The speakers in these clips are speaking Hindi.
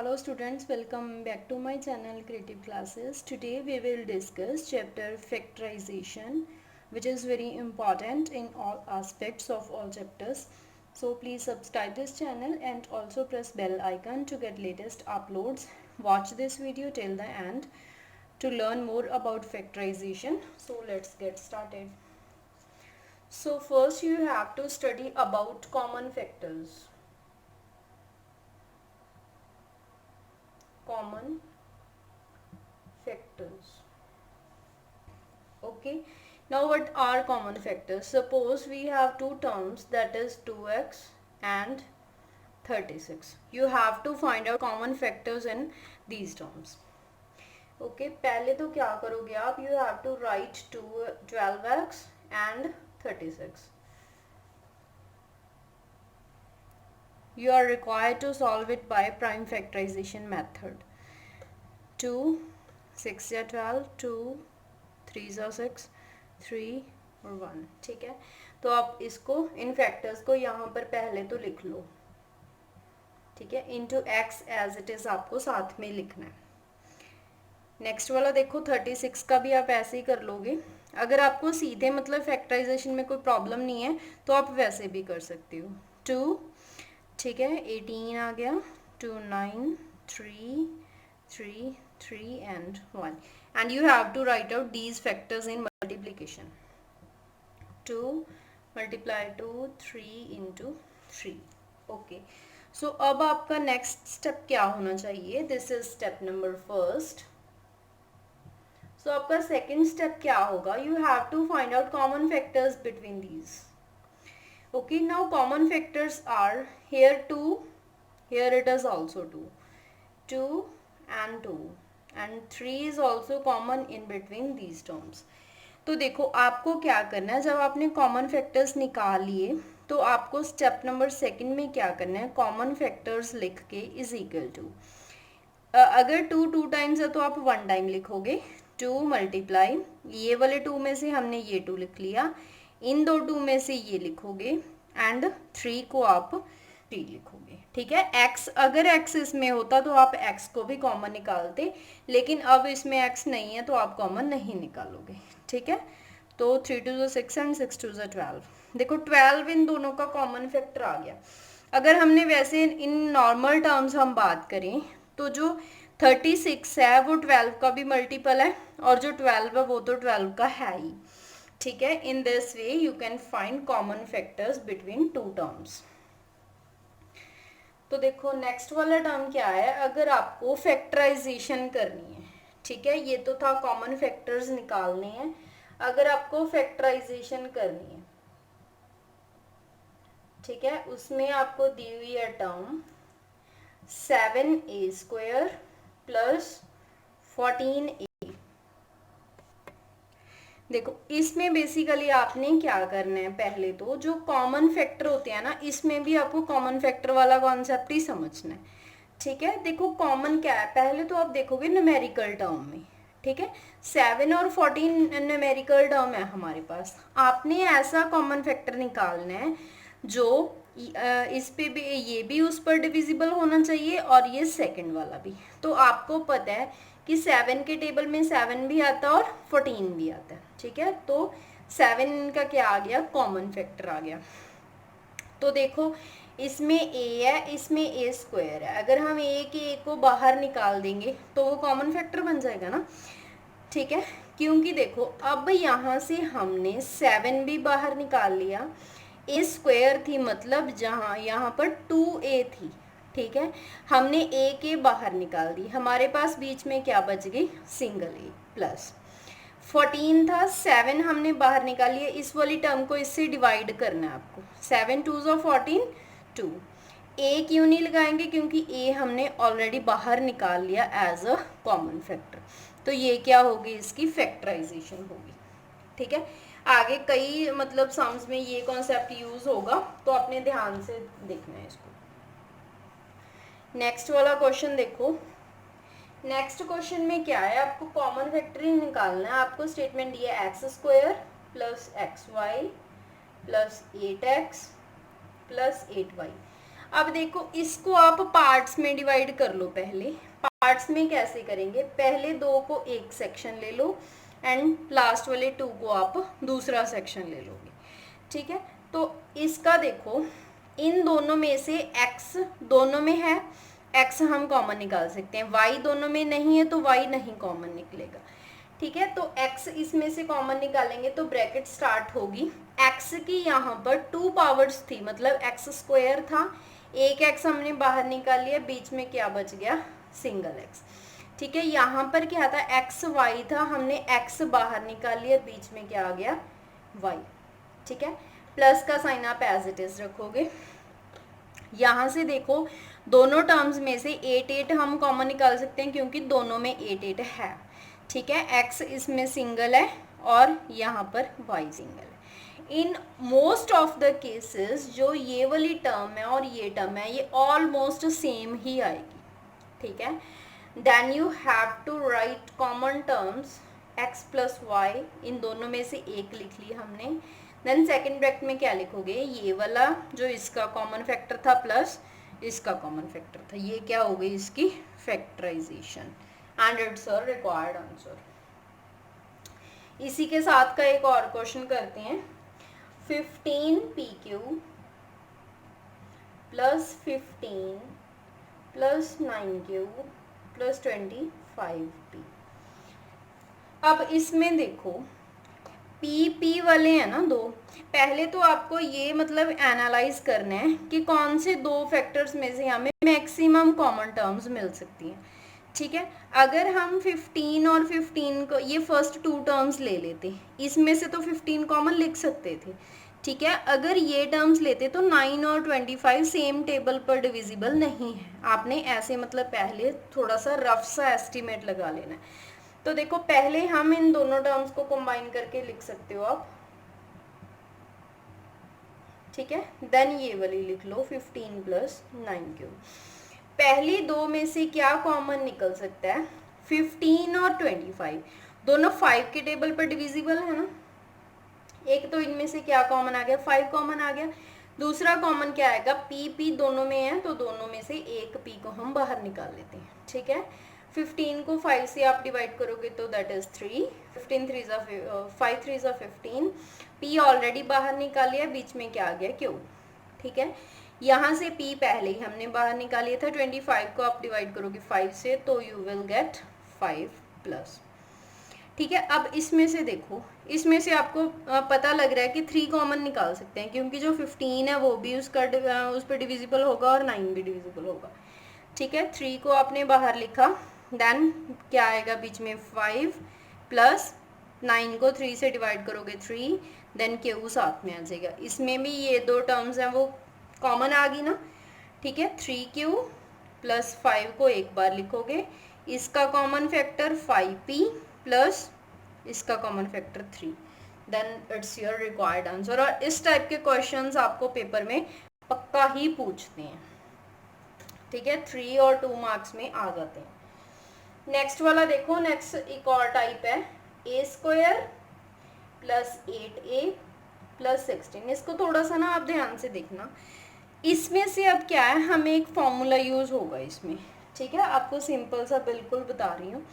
Hello students, welcome back to my channel Creative Classes. Today we will discuss chapter factorization, which is very important in all aspects of all chapters. So please subscribe this channel and also press bell icon to get latest uploads. Watch this video till the end to learn more about factorization. So let's get started. So first you have to study about common factors. Common factors. Okay, now what are common factors? Suppose we have two terms, that is 2x and 36. You have to find out common factors in these terms. Okay, पहले तो क्या करोगे आप? You have to write 12x and 36. You are required to solve it by prime factorization method. 2 6 या 12, 2 3 ज़ा 6, 3 और 1. ठीक है, तो आप इसको इन फैक्टर्स को यहाँ पर पहले तो लिख लो. ठीक है, into X as it is आपको साथ में लिखना है. नेक्स्ट वाला देखो 36 का भी आप ऐसे ही कर लोगे. अगर आपको सीधे मतलब फैक्टराइजेशन में कोई प्रॉब्लम नहीं है तो आप वैसे भी कर सकते हो. 2, ठीक है, 18 आ गया, 2 9, 3 3 3 and 1, and you have to write out these factors in multiplication. 2 multiply 2, 3 into 3. Okay, so अब आपका next step क्या होना चाहिए? This is step number first. So आपका second step क्या होगा? You have to find out common factors between these. Okay, now common factors are here 2, here it is also 2 and 2, and 3 is also common in between these terms. तो देखो आपको क्या करना है, जब आपने कॉमन फैक्टर्स निकाल लिए तो आपको स्टेप नंबर सेकंड में क्या करना है, कॉमन फैक्टर्स लिख के इज इक्वल टू, अगर 2 2 टाइम्स है तो आप 1 टाइम लिखोगे. 2 मल्टीप्लाई ये वाले 2 में से हमने ये 2 लिख लिया, इन दो 2 में से ये लिखोगे, एंड 3 को आप 3 लिखोगे. ठीक है, x अगर x इसमें होता तो आप x को भी कॉमन निकालते, लेकिन अब इसमें x नहीं है तो आप कॉमन नहीं निकालोगे. ठीक है, तो 3 2 ज़ा 6 एंड 6 2 ज़ा 12. देखो 12 इन दोनों का कॉमन फैक्टर आ गया. अगर हमने वैसे इन नॉर्मल टर्म्स हम बात करें तो जो 36 है वो 12 का भी मल्टीपल है, और जो 12 है वो तो 12 का है ही. ठीक है, in this way you can find common factors between two terms. तो देखो नेक्स्ट वाला टर्म क्या है, अगर आपको फैक्टराइजेशन करनी है. ठीक है, ये तो था कॉमन फैक्टर्स निकालने हैं. अगर आपको फैक्टराइजेशन करनी है, ठीक है, उसमें आपको दी हुई है टर्म 7a² प्लस 14a. देखो इसमें बेसिकली आपने क्या करना है, पहले तो जो कॉमन फैक्टर होते हैं ना, इसमें भी आपको कॉमन फैक्टर वाला कॉन्सेप्ट ही समझना है. ठीक है, देखो कॉमन क्या है, पहले तो आप देखोगे न्यूमेरिकल टर्म में. ठीक है, 7 और 14 न्यूमेरिकल टर्म है हमारे पास. आपने ऐसा कॉमन फैक्टर निकालना है जो इस पे भी, ये भी उस पर डिविजिबल होना चाहिए और ये सेकंड वाला भी. तो आपको पता है कि 7 के टेबल में 7 भी आता है और 14 भी आता है. ठीक है, तो 7 का क्या आ गया, कॉमन फैक्टर आ गया. तो देखो इसमें a है, इसमें a² है. अगर हम a को बाहर निकाल देंगे तो वो कॉमन फैक्टर बन जाएगा ना. ठीक है, क्योंकि देखो अब यहाँ से हमने 7 भी बाहर निकाल लिया, a² थी मतलब जहाँ यहाँ पर 2a थी. ठीक है, हमने a बाहर निकाल दी, हमारे पास बीच में क्या बच गई, सिंगल a प्लस 14 था, 7 हमने बाहर निकाल लिया. इस वाली टर्म को इससे डिवाइड करना है आपको. 7 2 ज़ा 14, 2. a क्यों नहीं लगाएंगे, क्योंकि a हमने ऑलरेडी बाहर निकाल लिया एज अ कॉमन फैक्टर. तो ये क्या होगी, इसकी फैक्टराइजेशन होगी. ठीक है, आगे कई मतलब सम्स में ये कॉन्सेप्ट यूज होगा, तो अपने ध्यान से देखना है इसको. नेक्स्ट वाला क्वेश्चन देखो. नेक्स्ट क्वेश्चन में क्या है, आपको कॉमन फैक्टर ही निकालना है. आपको स्टेटमेंट दिया x² plus xy plus 8x plus 8y. अब देखो इसको आप पार्ट्स में डिवाइड कर लो। पहले पार्ट्स में कैसे करेंगे, पहले 2 को एक सेक्शन ले लो एंड लास्ट वाले 2 को आप दूसरा सेक्शन ले लोगे, ठीक है। तो इसका देखो इन दोनों में से x दोनों में है, x हम कॉमन निकाल सकते हैं, y दोनों में नहीं है तो y नहीं कॉमन निकलेगा, ठीक है। तो x इसमें से कॉमन निकालेंगे तो ब्रैकेट स्टार्ट होगी, x की यहाँ पर 2 पावर्स थी, मतलब x स्क्वायर था, एक x हमने बाहर निकाल लिया, बीच में क्या बच गया, सिंगल x, ठीक है। यहाँ पर क्या था, x y था, हमने x बाहर निकाल लिया, बीच में क्या आ गया, y, ठीक है। प्लस का साइन आप एज इट इज रखोगे। यहाँ से देखो दोनों टर्म्स में से 8 हम कॉमन निकाल सकते हैं क्योंकि दोनों में 8 है, ठीक है। x इसमें सिंगल है और यहाँ पर y सिंगल है। In most of the cases जो ये वाली टर्म है और ये टर्म है ये ऑलमोस्ट सेम ही आएगी, ठीक है। Then you have to write common terms x plus y, इन दोनों में से एक लिख ली हमने। देन सेकेंड ब्रैकेट में क्या लिखोगे, ये वाला जो इसका कॉमन फैक्टर था प्लस इसका कॉमन फैक्टर था, ये क्या हो गई इसकी factorisation and it's a required answer. इसी के साथ का एक और क्वेश्चन करते हैं, 15pq plus 15 plus 9q plus 25p। अब इसमें देखो पी वाले हैं ना दो, पहले तो आपको ये मतलब एनालाइज करना है कि कौन से 2 फैक्टर्स में से हमें मैक्सिमम कॉमन टर्म्स मिल सकती हैं, ठीक है। अगर हम 15 और 15 को ये फर्स्ट 2 टर्म्स ले लेते, इसमें से तो 15 कॉमन लिख सकते थे, ठीक है। अगर ये टर्म्स लेते तो 9 और 25 सेम टेबल पर डिविजिबल नहीं है, आपने ऐसे मतलब पहले थोड़ा सा रफ सा एस्टिमेट लगा लेना है। तो देखो पहले हम इन दोनों टर्म्स को कंबाइन करके लिख सकते हो आप, ठीक है। देन ये वाली लिख लो 15 प्लस 9q। पहली 2 में से क्या कॉमन निकल सकता है, 15 और 25 दोनों 5 के टेबल पर डिविजिबल है ना, एक तो इनमें से क्या कॉमन आ गया, 5 कॉमन आ गया। दूसरा कॉमन क्या आएगा, पी दोनों में है तो दोनों में से एक p को हम बाहर निकाल लेते हैं, ठीक है। 15 को 5 से आप डिवाइड करोगे तो दैट इज 3, 15 3 5 3 15, p ऑलरेडी बाहर निकाल लिया, बीच में क्या आ गया q, ठीक है। यहाँ से p पहले ही हमने बाहर निकाल लिया था, 25 को आप डिवाइड करोगे 5 से तो यू विल गेट 5 प्लस, ठीक है। अब इसमें से देखो, इसमें से आपको पता लग रहा है कि 3 कॉमन निकाल सकते हैं क्योंकि जो 15 है वो भी उस पर डिविजिबल होगा और 9 भी डिविजिबल होगा, ठीक है। 3 को आपने बाहर लिखा, देन क्या आएगा बीच में 5 प्लस 9 को 3 से डिवाइड करोगे 3, देन क्यू साथ में आ जाएगा। इसमें भी ये 2 टर्म्स हैं वो कॉमन आ गई ना, ठीक है। 3q प्लस 5 को एक बार लिखोगे, इसका कॉमन फैक्टर 5p प्लस इसका common factor 3, then it's your required answer. और इस टाइप के क्वेश्चंस आपको पेपर में पक्का ही पूछते हैं, ठीक है। 3 और 2 मार्क्स में आ जाते हैं। नेक्स्ट वाला देखो, नेक्स्ट एक और टाइप है a square plus 8a plus 16। इसको थोड़ा सा ना आप ध्यान से देखना, इसमें से अब क्या है, हमें एक फॉर्मूला यूज होगा इसमें, ठीक है। आपको सिंपल सा बिल्कुल बता रही हूँ।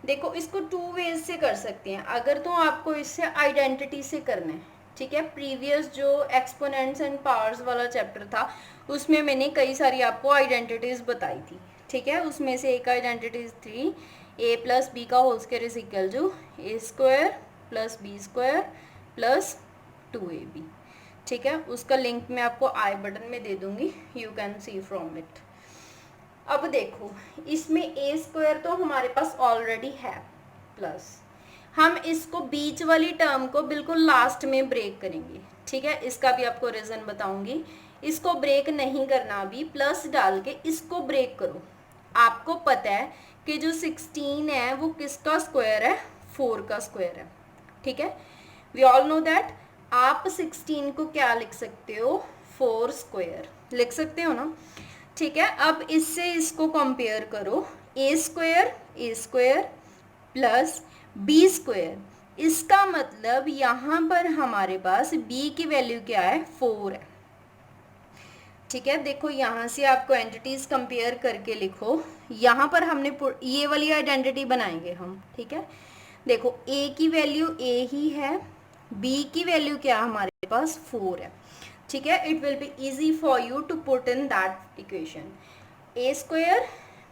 देखो इसको 2 वेज से कर सकते हैं, अगर तो आपको इससे आइडेंटिटी से करना है, ठीक है। प्रीवियस जो एक्सपोनेंट्स एंड पावर्स वाला चैप्टर था उसमें मैंने कई सारी आपको आइडेंटिटीज बताई थी, ठीक है। उसमें से एक आइडेंटिटी थी a प्लस बी का whole square is equal to a square plus B square plus 2ab, ठीक है। उसका लिंक मैं आपको आई बटन में दे दूंगी, you can see from it. अब देखो इसमें a स्क्वायर तो हमारे पास ऑलरेडी है, प्लस हम इसको बीच वाली टर्म को बिल्कुल लास्ट में ब्रेक करेंगे, ठीक है। इसका भी आपको रीजन बताऊंगी। इसको ब्रेक नहीं करना, अभी प्लस डाल के इसको ब्रेक करो। आपको पता है कि जो 16 है वो किसका स्क्वायर है, 4 का स्क्वायर है, ठीक है। वी ऑल नो दैट आप 16 को क्या लिख सकते हो, 4 स्क्वायर लिख सकते हो ना, ठीक है। अब इससे इसको कंपेयर करो, a square plus b square, इसका मतलब यहाँ पर हमारे पास b की वैल्यू क्या है, 4 है, ठीक है, देखो यहाँ से आपको एंटिटीज कंपेयर करके लिखो। यहाँ पर हमने ये वाली आइडेंटिटी बनाएंगे हम, ठीक है। देखो ए की वैल्यू ए ही है, बी की वैल्यू क्या हमारे पास 4 है, ठीक है। It will be easy for you to put in that equation. A square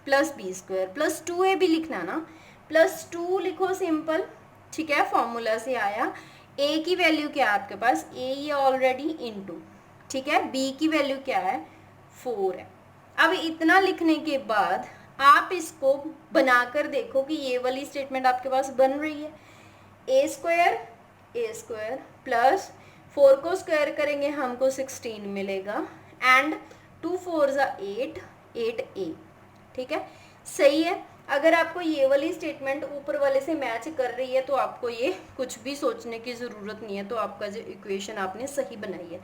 plus B square plus 2a भी लिखना ना, प्लस 2 लिखो सिंपल, ठीक है, फॉर्मूला से आया। ए की वैल्यू क्या है आपके पास, ए ये ऑलरेडी इनटू, ठीक है, बी की वैल्यू क्या है 4 है। अब इतना लिखने के बाद आप इसको बनाकर देखो कि ये वाली स्टेटमेंट आपके पास बन रही है। ए स्क्वायर प्लस 4 को स्क्वायर करेंगे हमको 16 मिलेगा, एंड 2 4 8, 8a, ठीक है, सही है। अगर आपको ये वाली स्टेटमेंट ऊपर वाले से मैच कर रही है तो आपको ये कुछ भी सोचने की ज़रूरत नहीं है, तो आपका जो इक्वेशन आपने सही बनाई है।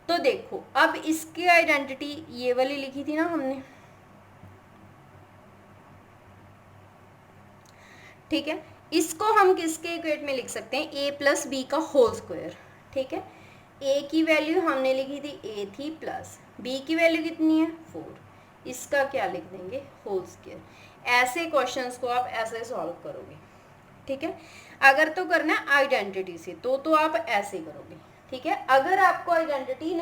तो देखो अब इसकी आइडेंटिटी ये वाली लिखी थी ना हमने, ठीक है, इसको हम किसके इक्वेट में लिख सकते हैं, ए प्लस बी का होल स्क्वायर, ठीक है। ए की वैल्यू हमने लिखी थी ए थी, प्लस बी की वैल्यू कितनी है 4, इसका क्या लिख देंगे होल स्क्वायर। ऐसे क्वेश्चंस को आप ऐसे सॉल्व करोगे, ठीक है। अगर तो करना है आइडेंटिटी से तो आप ऐसे करोगे, ठीक है। अगर आपको आइडेंटिटी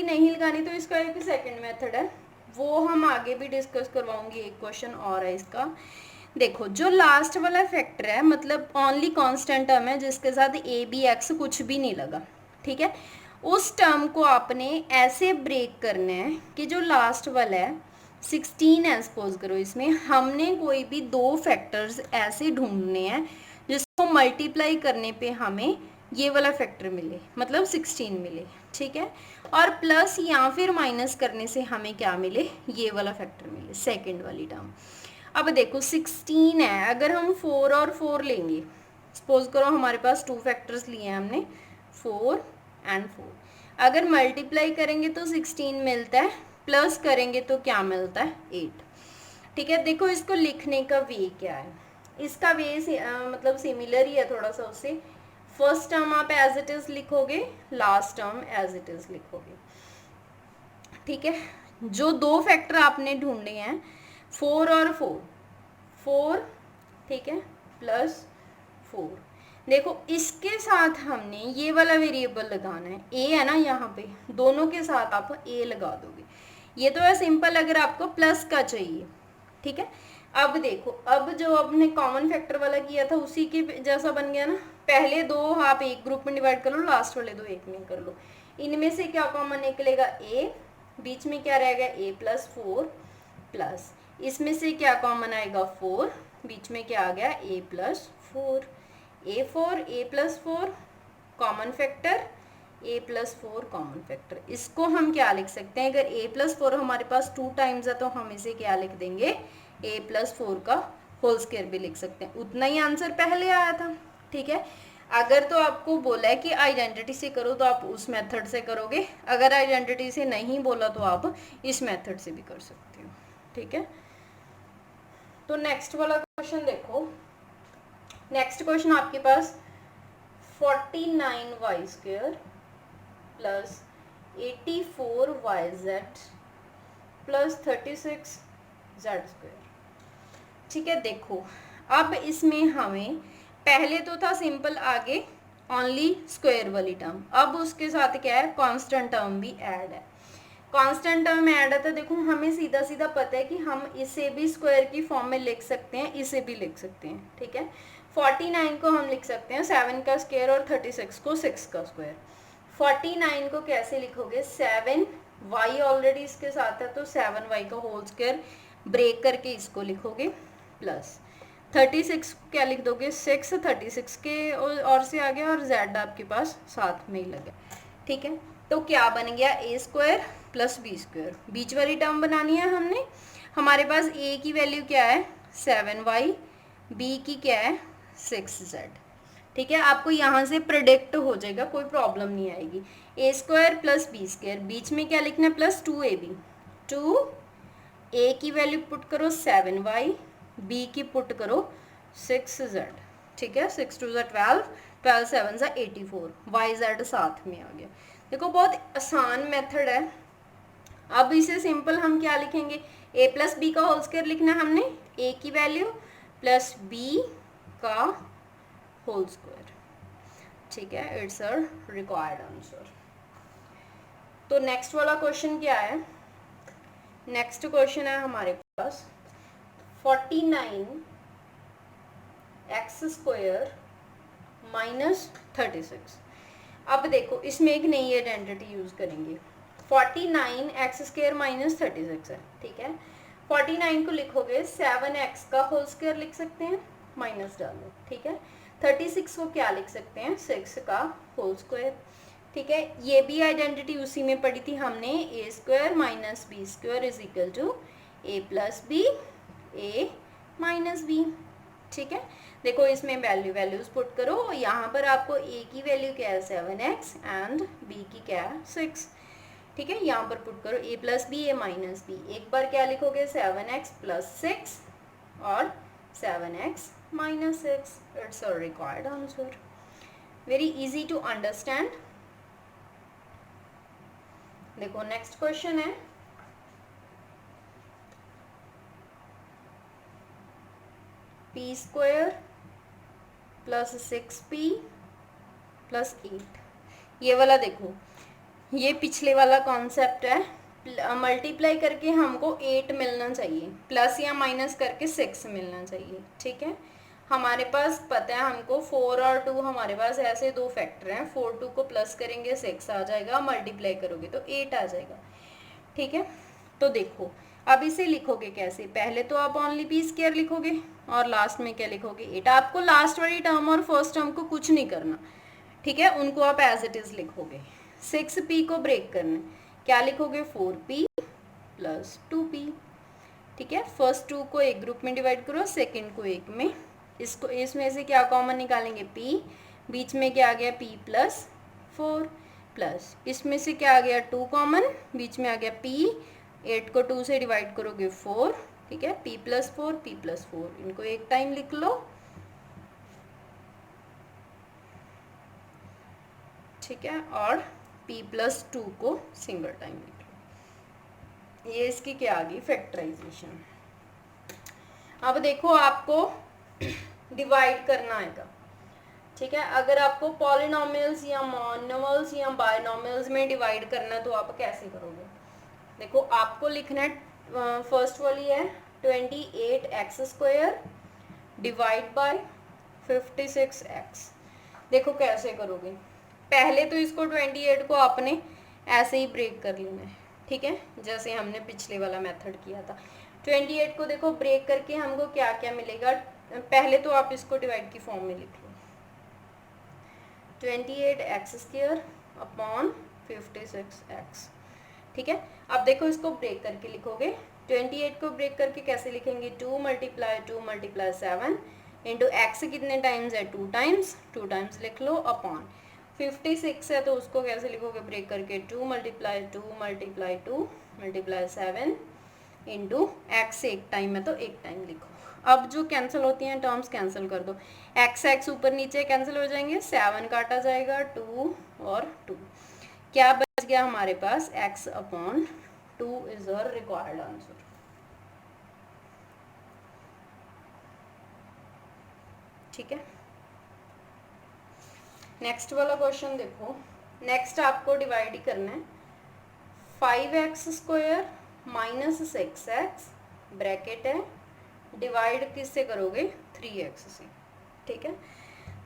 नहीं लगानी तो इसका एक सेकंड मेथड है, वो हम आगे भी डिस्कस करवाऊंगी। एक क्वेश्चन और है इसका, देखो जो लास्ट वाला फैक्टर है मतलब ओनली कांस्टेंट टर्म है जिसके साथ ए बी एक्स कुछ भी नहीं लगा, ठीक है, उस टर्म को आपने ऐसे ब्रेक करना है कि जो लास्ट वाला है 16 है, सपोज करो इसमें हमने कोई भी दो फैक्टर्स ऐसे ढूंढने हैं जिसको मल्टीप्लाई करने पे हमें ये वाला फैक्टर मिले, मतलब 16 मिले, ठीक है, और प्लस या फिर माइनस करने से हमें क्या मिले, ये वाला फैक्टर मिले, सेकेंड वाली टर्म। अब देखो 16 है, अगर हम 4 और 4 लेंगे, सपोज करो हमारे पास टू फैक्टर्स लिए हैं हमने 4 एंड 4, अगर मल्टीप्लाई करेंगे तो 16 मिलता है, प्लस करेंगे तो क्या मिलता है 8, ठीक है। देखो इसको लिखने का वे क्या है, इसका वे मतलब सिमिलर ही है थोड़ा सा उससे। फर्स्ट टर्म आप एज इट इज लिखोगे, last term as it is लिखोगे, ठीक है। जो दो फैक्टर आपने ढूंढे हैं 4 और 4, ठीक है, प्लस 4, देखो इसके साथ हमने ये वाला वेरिएबल लगाना है, ए है ना यहाँ पे, दोनों के साथ आप ए लगा दोगे। ये तो है सिंपल, अगर आपको प्लस का चाहिए, ठीक है। अब देखो अब जो आपने कॉमन फैक्टर वाला किया था उसी के जैसा बन गया ना, पहले दो आप एक ग्रुप में डिवाइड कर लो, लास्ट वाले दो एक में कर लो, इनमें से क्या कॉमन निकलेगा ए, बीच में क्या रहेगा ए प्लस 4, प्लस इसमें से क्या कॉमन आएगा 4, बीच में क्या आ गया ए प्लस 4, ए प्लस 4 कॉमन फैक्टर, ए प्लस 4 कॉमन फैक्टर। इसको हम क्या लिख सकते हैं, अगर ए प्लस 4 हमारे पास 2 टाइम्स है तो हम इसे क्या लिख देंगे, ए प्लस 4 का होल स्क्वायर भी लिख सकते हैं, उतना ही आंसर पहले आया था, ठीक है। अगर तो आपको बोला है कि आइडेंटिटी से करो तो आप उस मेथड से करोगे, अगर आइडेंटिटी से नहीं बोला तो आप इस मेथड से भी कर सकते हो, ठीक है। तो नेक्स्ट वाला क्वेश्चन देखो, नेक्स्ट क्वेश्चन आपके पास 49y² plus 84yz plus 36z², ठीक है। देखो अब इसमें हमें पहले तो था सिंपल आगे ओनली स्क्वायर वाली टर्म, अब उसके साथ क्या है कांस्टेंट टर्म भी ऐड है, कांस्टेंट टर्म ऐड है तो देखो हमें सीधा सीधा पता है कि हम इसे भी स्क्वायर की फॉर्म में लिख सकते हैं, इसे भी लिख सकते हैं, ठीक है। 49 को हम लिख सकते हैं 7 का स्क्वायर और 36 को 6 का स्क्वायर। 49 को कैसे लिखोगे, 7y ऑलरेडी इसके साथ है तो 7y का होल स्क्वायर ब्रेक करके इसको लिखोगे, प्लस 36 क्या लिख दोगे 6, 36 के और से आ गया और z आपके पास साथ में ही लगा, ठीक है। तो क्या बन गया ए स्क्वायर प्लस बी स्क्वायर, बीच वाली टर्म बनानी है हमने, हमारे पास ए की वैल्यू क्या है 7y, बी की क्या है 6z, ठीक है। आपको यहाँ से प्रेडिक्ट हो जाएगा, कोई प्रॉब्लम नहीं आएगी। ए स्क्वायर प्लस बी स्क्वायर, बीच में क्या लिखना है प्लस 2ab, 2 ए की वैल्यू पुट करो 7y, बी की पुट करो 6z, ठीक है, 6 2 12, 12 7 84, yz साथ में आ गया, देखो बहुत आसान मेथड है। अब इसे सिंपल हम क्या लिखेंगे, ए प्लस बी का होल स्क्वायर लिखना है हमने, ए की वैल्यू प्लस बी का होल स्क्वायर, ठीक है, इट्स अ रिक्वायर्ड आंसर। तो नेक्स्ट वाला क्वेश्चन क्या है, नेक्स्ट क्वेश्चन है हमारे पास 49 एक्स स्क्वायर माइनस 36। अब देखो इसमें एक नई आइडेंटिटी यूज करेंगे, 49 एक्स स्क्वायर माइनस 36 है, ठीक है। 49 को लिखोगे 7x का होल स्क्वायर लिख सकते हैं, माइनस डालो, ठीक है। 36 को क्या लिख सकते हैं, 6 का होल स्क्वायर, ठीक है। ये भी आइडेंटिटी उसी में पढ़ी थी हमने, a square minus b square is equal to a plus B, A minus b, ठीक है। देखो इसमें वैल्यूज पुट करो, यहाँ पर आपको ए की वैल्यू क्या है 7x एंड बी की क्या है 6, ठीक है। यहाँ पर पुट करो A plus B, A minus B, एक बार क्या लिखोगे 7x प्लस 6 और 7x minus 6, it's a required answer, very easy to understand. देखो नेक्स्ट क्वेश्चन है P square plus 6p plus 8, ये वाला देखो, ये पिछले वाला कॉन्सेप्ट है, मल्टीप्लाई करके हमको 8 मिलना चाहिए, प्लस या माइनस करके 6 मिलना चाहिए, ठीक है। हमारे पास पता है हमको 4 और 2, हमारे पास ऐसे दो फैक्टर हैं, 4 2 को प्लस करेंगे 6 आ जाएगा, मल्टीप्लाई करोगे तो 8 आ जाएगा, ठीक है। तो देखो अब इसे लिखोगे कैसे, पहले तो आप ओनली पी स्क्वायर लिखोगे और लास्ट में क्या लिखोगे 8, आपको लास्ट वाली टर्म और फर्स्ट टर्म को कुछ नहीं करना, ठीक है, उनको आप एज इट इज लिखोगे। 6p को ब्रेक करना, क्या लिखोगे 4p प्लस 2p, ठीक है। फर्स्ट 2 को एक ग्रुप में डिवाइड करो, सेकंड को एक में, इसको इसमें से क्या कॉमन निकालेंगे p, बीच में क्या आ गया p प्लस 4, प्लस इसमें से क्या आ गया 2 कॉमन, बीच में आ गया p, 8 को 2 से डिवाइड करोगे 4, ठीक है, p प्लस 4, इनको एक टाइम लिख लो, ठीक है, और p प्लस 2 को सिंगल टाइम लिख लो, ये इसकी क्या आ गई फैक्टराइजेशन। अब देखो आपको डिवाइड करना आएगा, ठीक है। अगर आपको पॉलिनोमियल्स या मोनोमल्स या बायनोमियल्स में डिवाइड करना है तो आप कैसे करोगे, देखो आपको लिखना है, फर्स्ट वाली है 28x square divide by 56x, देखो कैसे करोगे, पहले तो इसको 28 को आपने ऐसे ही ब्रेक कर लेना है, ठीक है, जैसे हमने पिछले वाला मेथड किया था। 28 को देखो ब्रेक करके हमको क्या क्या मिलेगा, पहले तो आप इसको डिवाइड की फॉर्म में लिख लो, 28x स्क्वायर अपॉन 56x, ठीक है। अब देखो इसको ब्रेक करके लिखोगे, 28 को ब्रेक करके कैसे लिखेंगे, 2 मल्टीप्लाई 7 इंटू एक्स कितने टाइम्स है 2 टाइम्स, 2 टाइम्स लिख लो, अपॉन 56 है तो उसको कैसे लिखोगे ब्रेक करके 2 मल्टीप्लाई 7 इंटू एक्स एक टाइम है तो एक टाइम लिखो। अब जो कैंसिल होती हैं टर्म्स कैंसिल कर दो, एक्स ऊपर नीचे कैंसिल हो जाएंगे, 7 काटा जाएगा, 2 और 2, क्या बच गया हमारे पास x upon 2 is a required answer, ठीक है। नेक्स्ट वाला क्वेश्चन देखो, नेक्स्ट आपको डिवाइड ही करना है, 5x square minus 6x bracket है, डिवाइड किससे करोगे 3x से, ठीक है।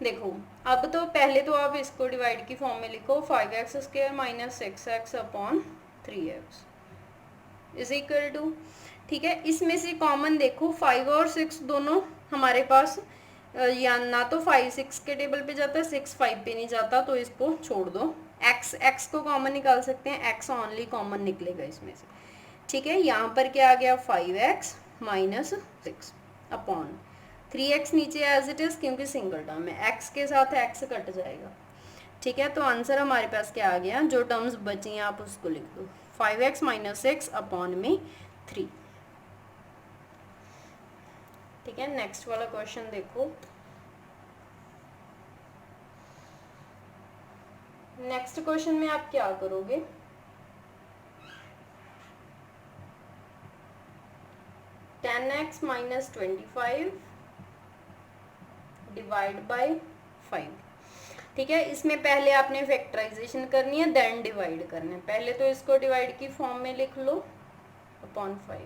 देखो अब तो पहले तो आप इसको डिवाइड की फॉर्म में लिखो, 5x square minus 6x upon 3x is equal to, ठीक है, इसमें से कॉमन देखो 5 और 6 दोनों हमारे पास, या ना तो 5 6 के टेबल पे जाता है, 6 5 पे नहीं जाता, तो इसको छोड़ दो, x को कॉमन निकाल सकते हैं, x ओनली कॉमन निकलेगा इसमें से, ठीक है। यहाँ पर क्या आ गया 5x माइनस 6 अपॉन 3x नीचे एज इट इज क्योंकि सिंगल टर्म है, x के साथ x कट जाएगा, ठीक है। तो आंसर हमारे पास क्या आ गया, जो टर्म्स बची हैं आप उसको लिख दो, 5x माइनस 6 अपॉन में 3, ठीक है। नेक्स्ट वाला क्वेश्चन देखो, नेक्स्ट क्वेश्चन में आप क्या करोगे, 10x माइनस 25 डिवाइड बाय 5। ठीक है, इसमें पहले आपने फैक्टराइजेशन करनी है, देन डिवाइड करना है। पहले तो इसको डिवाइड की फॉर्म में लिख लो अपॉन 5।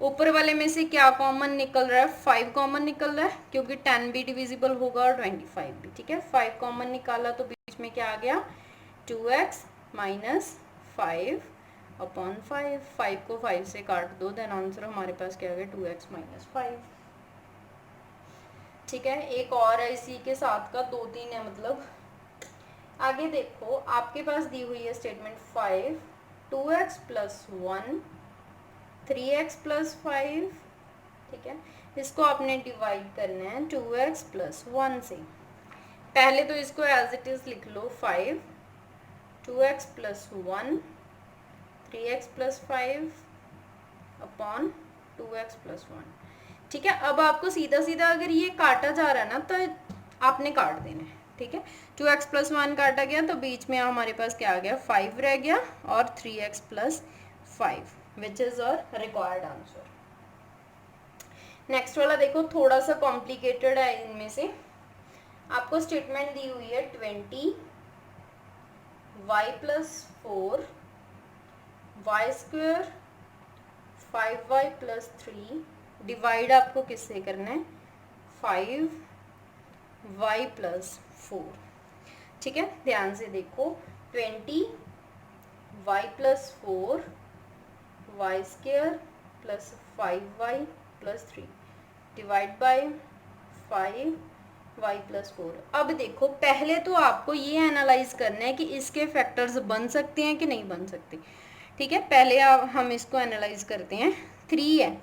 ऊपर वाले में से क्या कॉमन निकल रहा है, 5 कॉमन निकल रहा है, क्योंकि 10 भी डिविजिबल होगा और 25 भी। ठीक है, 5 कॉमन निकाला तो बीच में क्या आ गया, 2x माइनस 5 अपॉन 5। 5 को 5 से काट दो, देन आंसर हमारे पास क्या आ गया, 2x माइनस 5। ठीक है, एक और है इसी के साथ का, 2-3 है मतलब। आगे देखो, आपके पास दी हुई है statement 5, 2x plus 1, 3x plus 5। ठीक है, इसको आपने डिवाइड करना है 2x प्लस 1 से। पहले तो इसको एज इट इज लिख लो, 5, 2x plus 1, 3x plus 5 upon 2x plus 1। ठीक है, अब आपको सीधा सीधा अगर ये काटा जा रहा है ना, तो आपने काट देना है। ठीक है, 2x प्लस 1 काटा गया तो बीच में हमारे पास क्या आ गया, 5 रह गया, और 3x plus 5 which is our required answer. Next वाला देखो, थोड़ा सा कॉम्प्लिकेटेड है। इनमें से आपको स्टेटमेंट दी हुई है 20 y plus 4 Y square 5y plus 3 divide आपको किससे करना है, 5y प्लस 4। ठीक है, ध्यान से देखो, 20y plus 4 Y square plus 5y plus 3 divide by 5y plus 4। अब देखो, पहले तो आपको ये एनालाइज करना है कि इसके फैक्टर्स बन सकते हैं कि नहीं बन सकते। ठीक है, पहले हम इसको एनालाइज करते हैं। 3 है,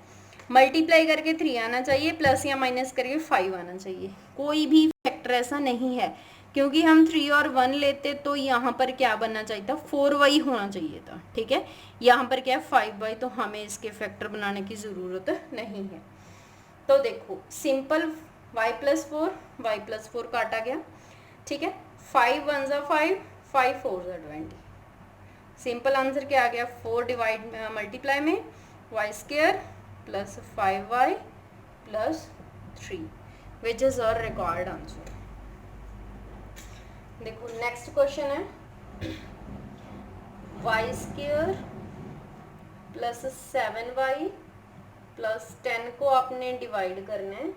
मल्टीप्लाई करके 3 आना चाहिए, प्लस या माइनस करके 5 आना चाहिए। कोई भी फैक्टर ऐसा नहीं है, क्योंकि हम 3 और 1 लेते तो यहाँ पर क्या बनना चाहिए था, 4y होना चाहिए था। ठीक है, यहाँ पर क्या है 5y, तो हमें इसके फैक्टर बनाने की ज़रूरत नहीं है। तो देखो, सिंपल y प्लस 4 काटा गया। ठीक है, 5 1 ज़ा 5, 5 4 ज़ा 20। सिंपल आंसर क्या आ गया, 4 डिवाइड मल्टीप्लाई में y square plus 5y plus 3 which is our required answer. देखो नेक्स्ट क्वेश्चन है, y square plus 7y plus 10 को आपने डिवाइड करना है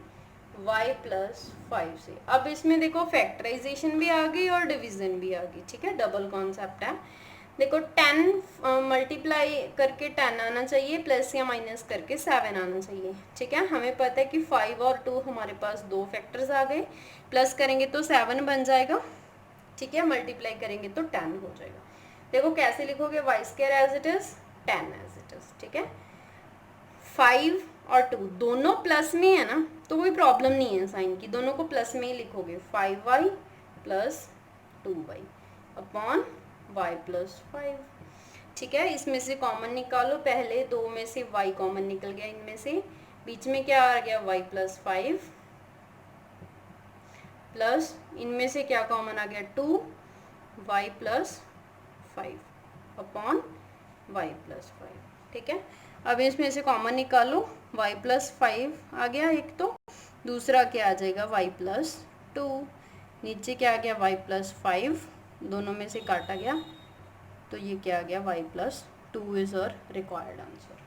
y प्लस 5 से। अब इसमें देखो फैक्टराइजेशन भी आ गई और डिवीजन भी आ गई। ठीक है, डबल कॉन्सेप्ट है। देखो 10 मल्टीप्लाई करके 10 आना चाहिए, प्लस या माइनस करके 7 आना चाहिए। ठीक है, हमें पता है कि 5 और 2 हमारे पास दो फैक्टर्स आ गए, प्लस करेंगे तो 7 बन जाएगा। ठीक है, मल्टीप्लाई करेंगे तो 10 हो जाएगा। देखो कैसे लिखोगे, Y square as it is, 10 as it is. ठीक है, 5 और 2 दोनों प्लस में है ना, तो कोई प्रॉब्लम नहीं है साइन की, दोनों को प्लस में ही लिखोगे। 5y plus 2y upon y plus 5। ठीक है, इसमें से कॉमन निकालो, पहले 2 में से y कॉमन निकल गया, इनमें से बीच में क्या आ गया, y प्लस 5 प्लस इनमें से क्या कॉमन आ गया, 2y plus 5 upon y plus 5। ठीक है, अब इसमें से कॉमन निकालो, y प्लस 5 आ गया एक, तो दूसरा क्या आ जाएगा, y प्लस 2। नीचे क्या आ गया, y प्लस 5, दोनों में से काटा गया तो ये क्या आ गया, y plus 2 is our required answer.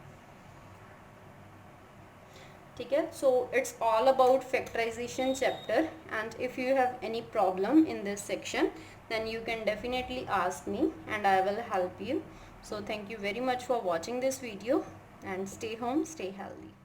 ठीक है, so it's all about factorisation chapter, and if you have any problem in this section then you can definitely ask me and I will help you. So thank you very much for watching this video, and stay home, stay healthy.